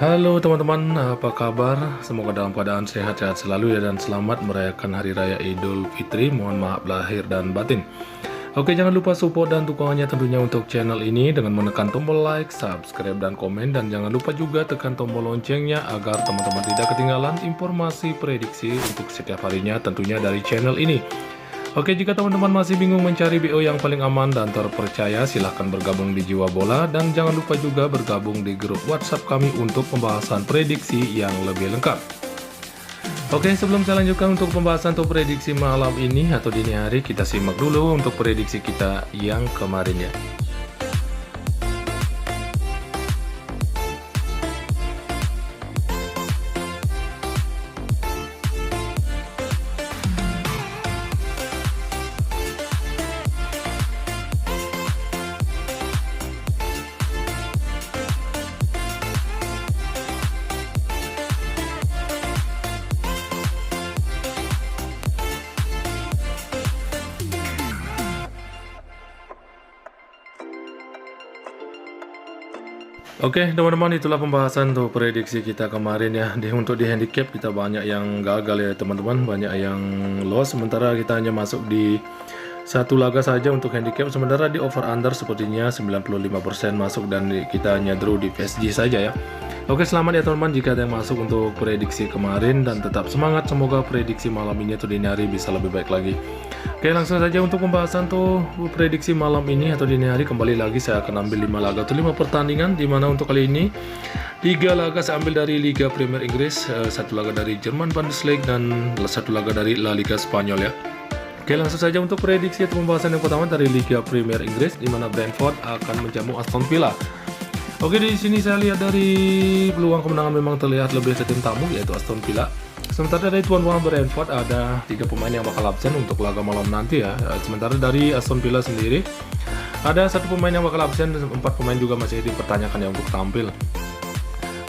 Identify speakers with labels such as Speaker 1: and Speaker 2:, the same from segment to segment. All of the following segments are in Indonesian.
Speaker 1: Halo teman-teman, apa kabar? Semoga dalam keadaan sehat-sehat selalu ya dan selamat merayakan Hari Raya Idul Fitri. Mohon maaf lahir dan batin. Oke, jangan lupa support dan dukungannya tentunya untuk channel ini dengan menekan tombol like, subscribe, dan komen. Dan jangan lupa juga tekan tombol loncengnya agar teman-teman tidak ketinggalan informasi prediksi untuk setiap harinya tentunya dari channel ini. Oke, jika teman-teman masih bingung mencari BO yang paling aman dan terpercaya, silahkan bergabung di Jiwa Bola dan jangan lupa juga bergabung di grup WhatsApp kami untuk pembahasan prediksi yang lebih lengkap. Oke, sebelum saya lanjutkan untuk pembahasan atau prediksi malam ini atau dini hari, kita simak dulu untuk prediksi kita yang kemarin ya. Oke teman-teman, itulah pembahasan untuk prediksi kita kemarin ya. Untuk di handicap kita banyak yang gagal ya teman-teman, banyak yang loss. Sementara kita hanya masuk di satu laga saja untuk handicap. Sementara di over under sepertinya 95% masuk dan kita hanya draw di PSG saja ya. Oke, selamat ya teman-teman jika ada yang masuk untuk prediksi kemarin dan tetap semangat. Semoga prediksi malam ini atau dini hari bisa lebih baik lagi. Oke, langsung saja untuk pembahasan tuh prediksi malam ini atau dini hari. Kembali lagi saya akan ambil 5 laga atau 5 pertandingan, dimana untuk kali ini 3 laga saya ambil dari Liga Premier Inggris, 1 laga dari Jerman Bundesliga dan 1 laga dari La Liga Spanyol ya. Oke, langsung saja untuk prediksi atau pembahasan yang pertama dari Liga Premier Inggris, di mana Brentford akan menjamu Aston Villa. Oke, di sini saya lihat dari peluang kemenangan memang terlihat lebih ke tim tamu yaitu Aston Villa. Sementara dari tuan rumah Brentford ada 3 pemain yang bakal absen untuk laga malam nanti ya. Sementara dari Aston Villa sendiri ada 1 pemain yang bakal absen dan 4 pemain juga masih dipertanyakan ya untuk tampil.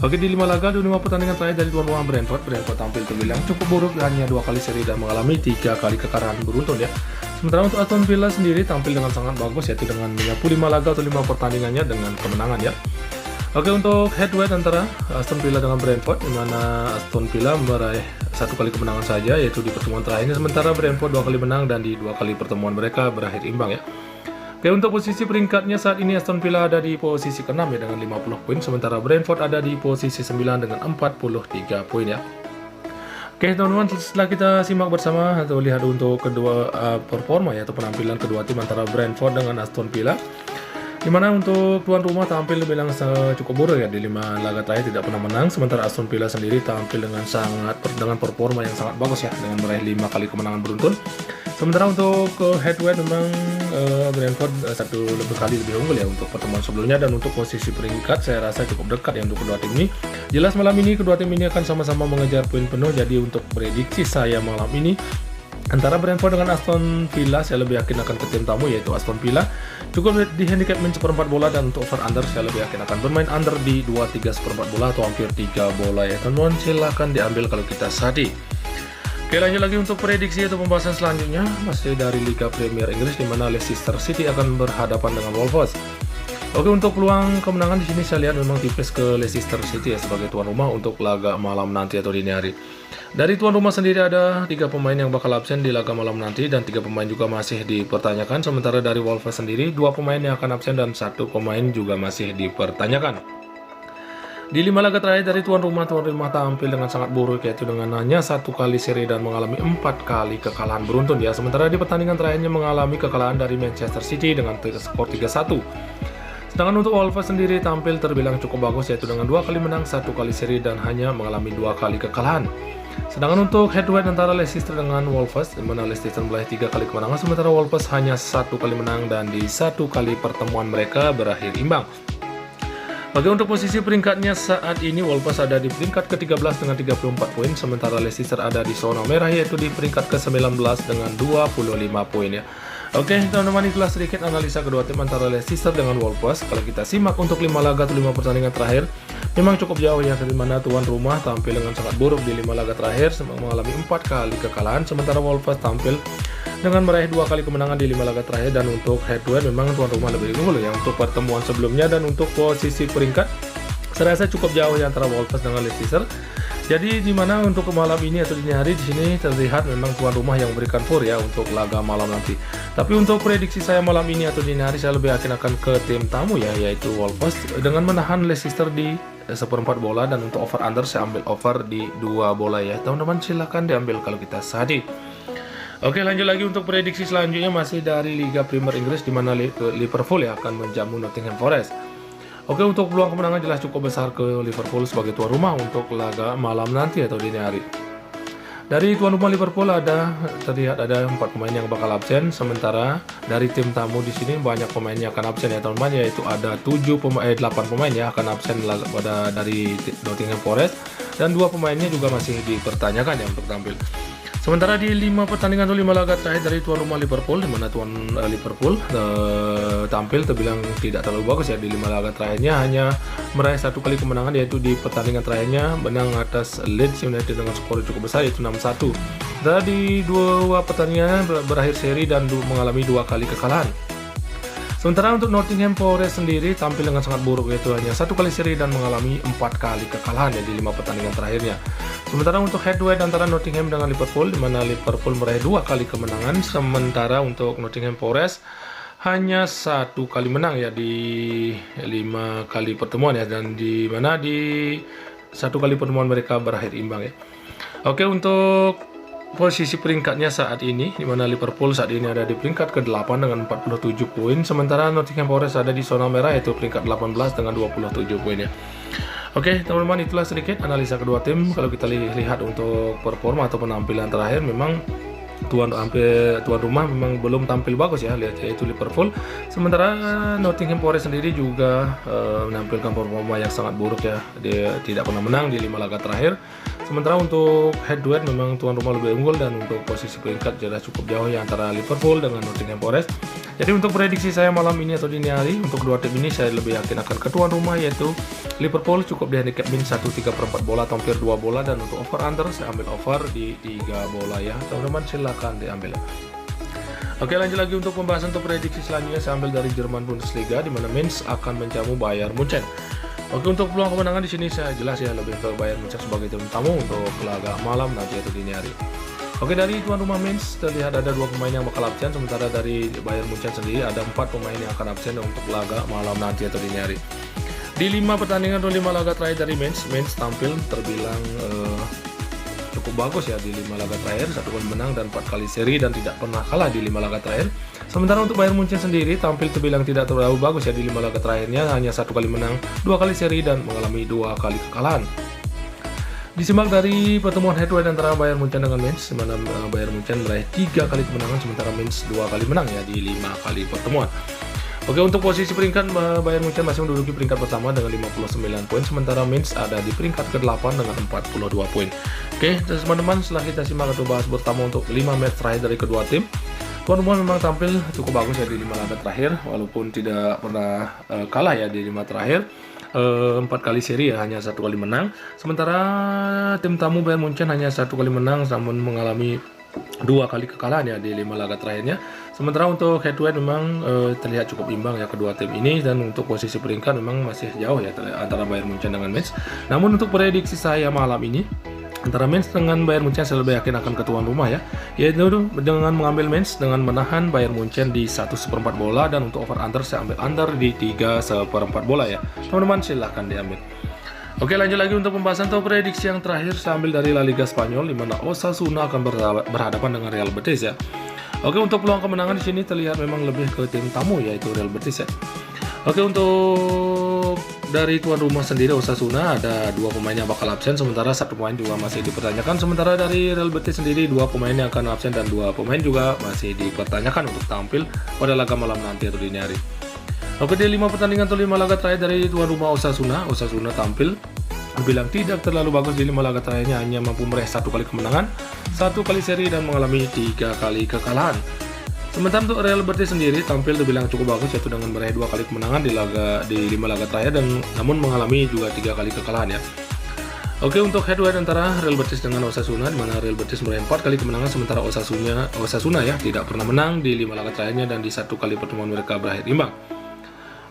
Speaker 1: Oke, di 5 laga, 5 pertandingan terakhir dari tuan rumah Brentford tampil terbilang cukup buruk, hanya 2 kali seri dan mengalami 3 kali kekalahan beruntun ya. Sementara untuk Aston Villa sendiri tampil dengan sangat bagus yaitu dengan menyapu 5 laga atau 5 pertandingannya dengan kemenangan ya. Oke, untuk head to head antara Aston Villa dengan Brentford, di mana Aston Villa meraih 1 kali kemenangan saja yaitu di pertemuan terakhirnya, sementara Brentford 2 kali menang dan di 2 kali pertemuan mereka berakhir imbang ya. Oke, untuk posisi peringkatnya saat ini Aston Villa ada di posisi ke-6 ya dengan 50 poin, sementara Brentford ada di posisi 9 dengan 43 poin ya. Oke teman-teman, setelah kita simak bersama atau lihat untuk kedua performa ya atau penampilan kedua tim antara Brentford dengan Aston Villa, dimana untuk tuan rumah tampil bilang cukup buruk ya, di 5 laga terakhir tidak pernah menang, sementara Aston Villa sendiri tampil dengan performa yang sangat bagus ya dengan meraih 5 kali kemenangan beruntun. Sementara untuk head to head memang Brentford 1 kali lebih unggul ya untuk pertemuan sebelumnya, dan untuk posisi peringkat saya rasa cukup dekat ya untuk kedua tim ini. Jelas malam ini kedua tim ini akan sama-sama mengejar poin penuh, jadi untuk prediksi saya malam ini antara Brentford dengan Aston Villa, saya lebih yakin akan ke tim tamu yaitu Aston Villa. Cukup di handicap min 1/4 bola, dan untuk over under saya lebih yakin akan bermain under di 23 1/4 bola atau hampir 3 bola ya teman-teman. Silahkan diambil kalau kita sadi. Oke, lanjut lagi untuk prediksi atau pembahasan selanjutnya masih dari Liga Premier Inggris, di mana Leicester City akan berhadapan dengan Wolves. Oke, untuk peluang kemenangan di sini saya lihat memang tipis ke Leicester City ya sebagai tuan rumah untuk laga malam nanti atau dini hari. Dari tuan rumah sendiri ada 3 pemain yang bakal absen di laga malam nanti dan 3 pemain juga masih dipertanyakan. Sementara dari Wolves sendiri 2 pemain yang akan absen dan 1 pemain juga masih dipertanyakan. Di 5 laga terakhir dari tuan rumah tampil dengan sangat buruk yaitu dengan hanya 1 kali seri dan mengalami 4 kali kekalahan beruntun ya. Sementara di pertandingan terakhirnya mengalami kekalahan dari Manchester City dengan skor 3-1. Sedangkan untuk Wolves sendiri tampil terbilang cukup bagus yaitu dengan 2 kali menang, 1 kali seri dan hanya mengalami 2 kali kekalahan. Sedangkan untuk head to head antara Leicester dengan Wolves, di mana Leicester meraih 3 kali kemenangan, sementara Wolves hanya 1 kali menang dan di 1 kali pertemuan mereka berakhir imbang. Oke, untuk posisi peringkatnya saat ini Wolves ada di peringkat ke-13 dengan 34 poin, sementara Leicester ada di zona merah yaitu di peringkat ke-19 dengan 25 poin ya. Oke teman-teman, itulah sedikit analisa kedua tim antara Leicester dengan Wolves. Kalau kita simak untuk 5 laga atau 5 pertandingan terakhir, memang cukup jauh ya, di mana tuan rumah tampil dengan sangat buruk di 5 laga terakhir, mengalami 4 kali kekalahan, sementara Wolves tampil dengan meraih 2 kali kemenangan di 5 laga terakhir. Dan untuk head to head memang tuan rumah lebih unggul ya untuk pertemuan sebelumnya. Dan untuk posisi peringkat Saya rasa cukup jauh ya antara Wolves dengan Leicester. Jadi di mana untuk malam ini atau dini hari di sini terlihat memang tuan rumah yang memberikan for ya untuk laga malam nanti. Tapi untuk prediksi saya malam ini atau dini hari saya lebih yakin akan ke tim tamu ya, yaitu Wolves dengan menahan Leicester di seperempat bola, dan untuk over under saya ambil over di 2 bola ya. Teman-teman silahkan diambil kalau kita sadi. Oke, lanjut lagi untuk prediksi selanjutnya masih dari Liga Premier Inggris di mana Liverpool ya akan menjamu Nottingham Forest. Oke, untuk peluang kemenangan jelas cukup besar ke Liverpool sebagai tuan rumah untuk laga malam nanti atau dini hari. Dari tuan rumah Liverpool terlihat ada 4 pemain yang bakal absen, sementara dari tim tamu di sini banyak pemain yang akan absen ya teman-teman, yaitu ada 8 pemain ya akan absen dari Nottingham Forest, dan 2 pemainnya juga masih dipertanyakan ya untuk tampil. Sementara di 5 pertandingan atau 5 laga terakhir dari tuan rumah Liverpool, di mana tuan Liverpool tampil terbilang tidak terlalu bagus ya. Di 5 laga terakhirnya hanya meraih 1 kali kemenangan, yaitu di pertandingan terakhirnya menang atas Leeds United dengan skor cukup besar yaitu 6-1. Dan di 2 pertandingan berakhir seri dan mengalami 2 kali kekalahan. Sementara untuk Nottingham Forest sendiri tampil dengan sangat buruk, yaitu hanya 1 kali seri dan mengalami 4 kali kekalahan ya di 5 pertandingan terakhirnya. Sementara untuk head-to-head antara Nottingham dengan Liverpool, di mana Liverpool meraih 2 kali kemenangan, sementara untuk Nottingham Forest hanya 1 kali menang ya di 5 kali pertemuan ya, dan di mana di 1 kali pertemuan mereka berakhir imbang ya. Oke, untuk posisi peringkatnya saat ini, di mana Liverpool saat ini ada di peringkat ke-8 dengan 47 poin, sementara Nottingham Forest ada di zona merah yaitu peringkat 18 dengan 27 poin ya. Oke teman-teman, itulah sedikit analisa kedua tim. Kalau kita lihat untuk performa atau penampilan terakhir, memang tuan rumah memang belum tampil bagus ya, yaitu Liverpool. Sementara Nottingham Forest sendiri juga menampilkan performa yang sangat buruk ya, dia tidak pernah menang di 5 laga terakhir. Sementara untuk head to head memang tuan rumah lebih unggul, dan untuk posisi peringkat jelas cukup jauh ya antara Liverpool dengan Nottingham Forest. Jadi untuk prediksi saya malam ini atau dini hari untuk kedua tim ini, saya lebih yakin akan ke tuan rumah yaitu Liverpool, cukup di handicap min 1/3/4 bola atau hampir 2 bola, dan untuk over under saya ambil over di 3 bola ya. Teman-teman silakan diambil. Oke, lanjut lagi untuk pembahasan untuk prediksi selanjutnya saya ambil dari Jerman Bundesliga, di mana Mainz akan menjamu Bayern Munchen. Oke, untuk peluang kemenangan di sini saya jelas ya lebih ke Bayern Munchen sebagai tim tamu untuk laga malam nanti atau dini hari. Oke, dari tuan rumah Mainz terlihat ada 2 pemain yang bakal absen, sementara dari Bayern Munchen sendiri ada 4 pemain yang akan absen untuk laga malam nanti atau dini hari. Di 5 pertandingan atau 5 laga terakhir dari Mainz tampil terbilang cukup bagus ya di 5 laga terakhir, 1 kali menang dan 4 kali seri, dan tidak pernah kalah di 5 laga terakhir. Sementara untuk Bayern Munchen sendiri tampil terbilang tidak terlalu bagus ya di 5 laga terakhirnya, hanya 1 kali menang, 2 kali seri, dan mengalami 2 kali kekalahan. Disimak dari pertemuan head-to-head antara Bayern Munchen dengan Mainz, di mana Bayern Munchen meraih 3 kali kemenangan, sementara Mainz 2 kali menang ya di 5 kali pertemuan. Oke, untuk posisi peringkat Bayern Munchen masih menduduki peringkat pertama dengan 59 poin, sementara Mainz ada di peringkat ke-8 dengan 42 poin. Oke, teman-teman, setelah kita simak atau bahas bersama untuk 5 match terakhir dari kedua tim, tuan rumah memang tampil cukup bagus ya di 5 laga terakhir, walaupun tidak pernah kalah ya di 5 terakhir. 4 kali seri ya, hanya 1 kali menang. Sementara tim tamu Bayern Munchen hanya 1 kali menang, namun mengalami 2 kali kekalahan ya di 5 laga terakhirnya. Sementara untuk head to head memang terlihat cukup imbang ya kedua tim ini, dan untuk posisi peringkat memang masih jauh ya antara Bayern Munchen dengan Mainz. Namun untuk prediksi saya malam ini antara Mainz dengan Bayern Munchen, saya lebih yakin akan ke tuan rumah ya, yaitu dengan mengambil Mainz dengan menahan Bayern Munchen di 1/4 bola, dan untuk over under saya ambil under di 3/4 bola ya. Teman-teman silahkan diambil. Oke, lanjut lagi untuk pembahasan atau prediksi yang terakhir saya ambil dari La Liga Spanyol, di mana Osasuna akan berhadapan dengan Real Betis ya. Oke, untuk peluang kemenangan di sini terlihat memang lebih ke tim tamu yaitu Real Betis ya. Oke, untuk dari tuan rumah sendiri Osasuna ada 2 pemain yang bakal absen, sementara 1 pemain juga masih dipertanyakan. Sementara dari Real Betis sendiri 2 pemain yang akan absen dan 2 pemain juga masih dipertanyakan untuk tampil pada laga malam nanti atau dini hari. Oke, di 5 pertandingan atau 5 laga terakhir dari tuan rumah Osasuna tampil bilang tidak terlalu bagus di 5 laga terakhirnya, hanya mampu meraih 1 kali kemenangan, 1 kali seri, dan mengalami 3 kali kekalahan. Sementara untuk Real Betis sendiri tampil terbilang cukup bagus, yaitu dengan meraih 2 kali kemenangan di 5 laga terakhir, dan namun mengalami juga 3 kali kekalahan ya. Oke, untuk head-to-head antara Real Betis dengan Osasuna, di mana Real Betis meraih 4 kali kemenangan, sementara Osasuna ya tidak pernah menang di 5 laga terakhirnya, dan di 1 kali pertemuan mereka berakhir imbang.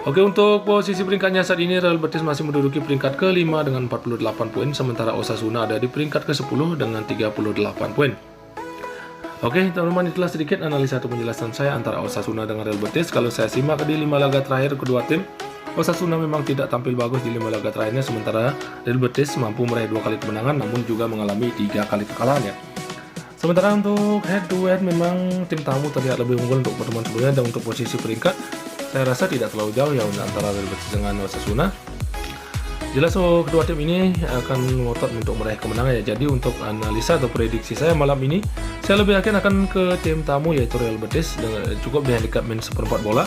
Speaker 1: Oke, untuk posisi peringkatnya saat ini Real Betis masih menduduki peringkat ke-5 dengan 48 poin, sementara Osasuna ada di peringkat ke-10 dengan 38 poin. Oke, teman-teman, itulah sedikit analisa atau penjelasan saya antara Osasuna dengan Real Betis. Kalau saya simak di 5 laga terakhir kedua tim, Osasuna memang tidak tampil bagus di 5 laga terakhirnya, sementara Real Betis mampu meraih 2 kali kemenangan namun juga mengalami 3 kali kekalahan ya. Sementara untuk head to head memang tim tamu terlihat lebih unggul untuk pertemuan sebelumnya, dan untuk posisi peringkat saya rasa tidak terlalu jauh ya antara Real Betis dengan Osasuna. Jelas kedua tim ini akan ngotot untuk meraih kemenangan ya. Jadi untuk analisa atau prediksi saya malam ini, saya lebih yakin akan ke tim tamu yaitu Real Betis, dengan cukup di handicap min 1/4 bola.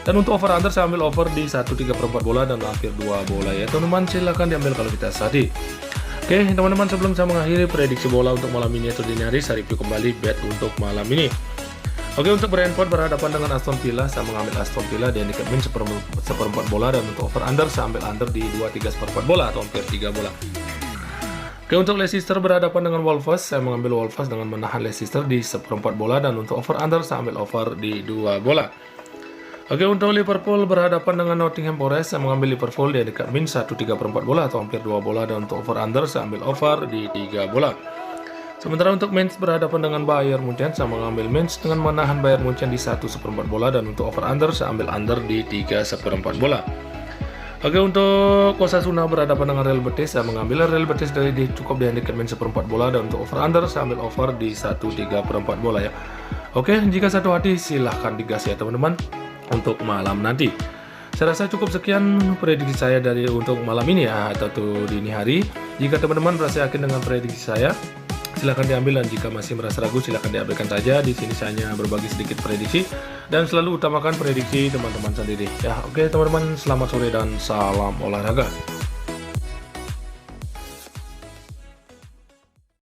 Speaker 1: Dan untuk over under saya ambil over di 1/3/4 bola dan hampir 2 bola ya. Teman-teman silahkan diambil kalau kita sadi. Oke teman-teman, sebelum saya mengakhiri prediksi bola untuk malam ini atau dini hari, saya review kembali bet untuk malam ini. Oke, untuk Brentford berhadapan dengan Aston Villa, saya mengambil Aston Villa di handicap min 1/4 bola, dan untuk over under saya ambil under di 2/3/4 bola atau hampir 3 bola. Oke, untuk Leicester berhadapan dengan Wolves, saya mengambil Wolves dengan menahan Leicester di 1/4 bola, dan untuk over under saya ambil over di 2 bola. Oke, untuk Liverpool berhadapan dengan Nottingham Forest, saya mengambil Liverpool di handicap min 1/3/4 bola atau hampir 2 bola, dan untuk over under saya ambil over di 3 bola. Sementara untuk Mainz berhadapan dengan Bayern Munchen, saya mengambil Mainz dengan menahan Bayern Munchen di 1/4 bola, dan untuk over under saya ambil under di 3/4 bola. Oke, untuk Osasuna berhadapan dengan Real Betis, saya mengambil Real Betis dari cukup di handicap min 1/4 bola, dan untuk over under saya ambil over di 1/3/4 bola ya. Oke, jika satu hati silahkan digas ya teman-teman untuk malam nanti. Saya rasa cukup sekian prediksi saya dari untuk malam ini ya, atau dini hari. Jika teman-teman merasa yakin dengan prediksi saya, silahkan diambil, dan jika masih merasa ragu silahkan diabaikan saja. Di sini saya hanya berbagi sedikit prediksi dan selalu utamakan prediksi teman-teman sendiri ya. Oke teman-teman, selamat sore dan salam olahraga.